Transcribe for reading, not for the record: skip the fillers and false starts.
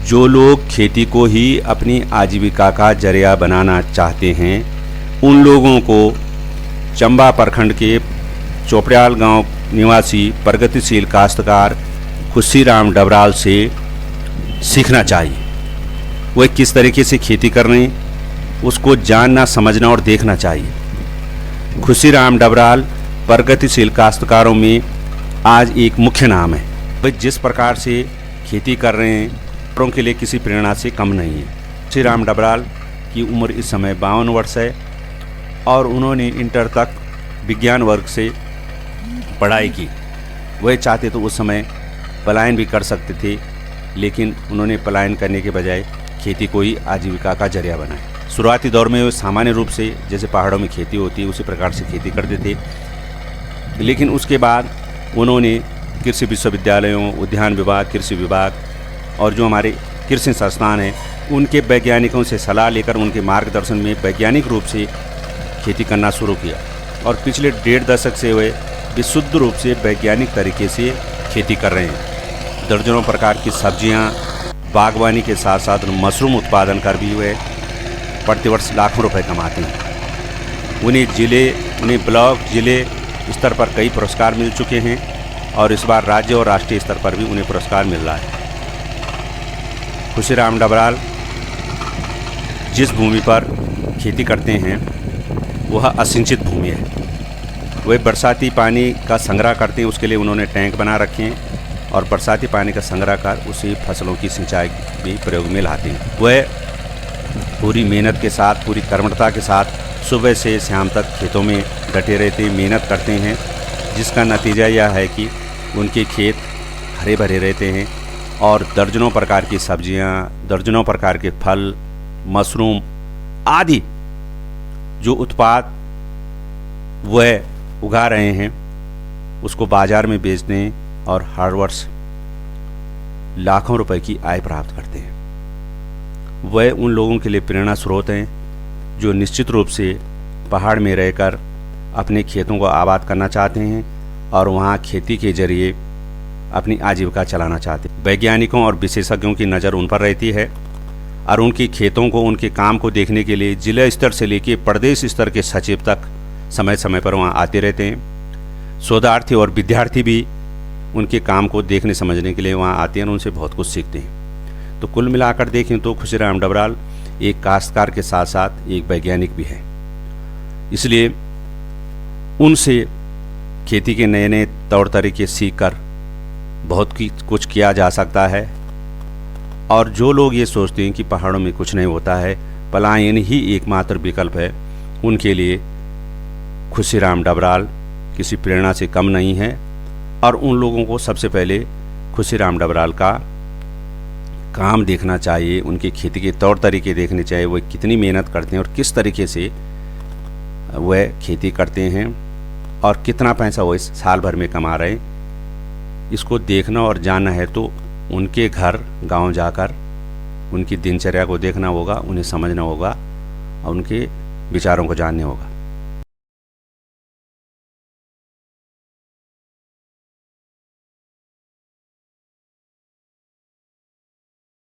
जो लोग खेती को ही अपनी आजीविका का जरिया बनाना चाहते हैं, उन लोगों को चंबा प्रखंड के चोपड़ियाल गांव निवासी प्रगतिशील काश्तकार खुशीराम डबराल से सीखना चाहिए। वह किस तरीके से खेती कर रहे हैं उसको जानना, समझना और देखना चाहिए। खुशीराम डबराल प्रगतिशील काश्तकारों में आज एक मुख्य नाम है। वह जिस प्रकार से खेती कर रहे हैं औरों के लिए किसी प्रेरणा से कम नहीं है। खुशीराम डबराल की उम्र इस समय 52 वर्ष है और उन्होंने इंटर तक विज्ञान वर्ग से पढ़ाई की। वह चाहते तो उस समय पलायन भी कर सकते थे, लेकिन उन्होंने पलायन करने के बजाय खेती को ही आजीविका का जरिया बनाया। शुरुआती दौर में वो सामान्य रूप से जैसे पहाड़ों में खेती होती है उसी प्रकार से खेती करते थे, लेकिन उसके बाद उन्होंने कृषि विश्वविद्यालयों, उद्यान विभाग, कृषि विभाग और जो हमारे कृषि संस्थान हैं उनके वैज्ञानिकों से सलाह लेकर उनके मार्गदर्शन में वैज्ञानिक रूप से खेती करना शुरू किया और पिछले 1.5 दशक से वे विशुद्ध रूप से वैज्ञानिक तरीके से खेती कर रहे हैं। दर्जनों प्रकार की सब्जियां, बागवानी के साथ साथ मशरूम उत्पादन कर भी वे प्रतिवर्ष लाखों रुपए कमाते हैं। उन्हें ब्लॉक, जिले स्तर पर कई पुरस्कार मिल चुके हैं और इस बार राज्य और राष्ट्रीय स्तर पर भी उन्हें पुरस्कार मिल रहा है। खुशीराम डबराल जिस भूमि पर खेती करते हैं वह असिंचित भूमि है। वे बरसाती पानी का संग्रह करते हैं, उसके लिए उन्होंने टैंक बना रखे हैं और बरसाती पानी का संग्रह कर उसी फसलों की सिंचाई भी प्रयोग में लाते हैं। वह पूरी मेहनत के साथ, पूरी कर्मठता के साथ सुबह से शाम तक खेतों में डटे रहते हैं, मेहनत करते हैं, जिसका नतीजा यह है कि उनके खेत हरे भरे रहते हैं और दर्जनों प्रकार की सब्जियां, दर्जनों प्रकार के फल, मशरूम आदि जो उत्पाद वह उगा रहे हैं उसको बाजार में बेचते हैं और हर वर्ष लाखों रुपए की आय प्राप्त करते हैं। वह उन लोगों के लिए प्रेरणा स्रोत हैं जो निश्चित रूप से पहाड़ में रहकर अपने खेतों को आबाद करना चाहते हैं और वहाँ खेती के जरिए अपनी आजीविका चलाना चाहते हैं। वैज्ञानिकों और विशेषज्ञों की नज़र उन पर रहती है और उनके खेतों को, उनके काम को देखने के लिए जिला स्तर से लेकर प्रदेश स्तर के सचिव तक समय समय पर वहाँ आते रहते हैं। शोधार्थी और विद्यार्थी भी उनके काम को देखने समझने के लिए वहाँ आते हैं और उनसे बहुत कुछ सीखते हैं। तो कुल मिलाकर देखें तो खुशीराम डबराल एक काश्तकार के साथ साथ एक वैज्ञानिक भी है, इसलिए उनसे खेती के नए नए तौर तरीके सीखकर बहुत कुछ किया जा सकता है। और जो लोग ये सोचते हैं कि पहाड़ों में कुछ नहीं होता है, पलायन ही एकमात्र विकल्प है, उनके लिए खुशीराम डबराल किसी प्रेरणा से कम नहीं है। और उन लोगों को सबसे पहले खुशीराम डबराल का काम देखना चाहिए, उनकी खेती के तौर तरीके देखने चाहिए, वह कितनी मेहनत करते हैं और किस तरीके से वह खेती करते हैं और कितना पैसा वो इस साल भर में कमा रहे हैं। इसको देखना और जानना है तो उनके घर गांव जाकर उनकी दिनचर्या को देखना होगा, उन्हें समझना होगा और उनके विचारों को जानना होगा।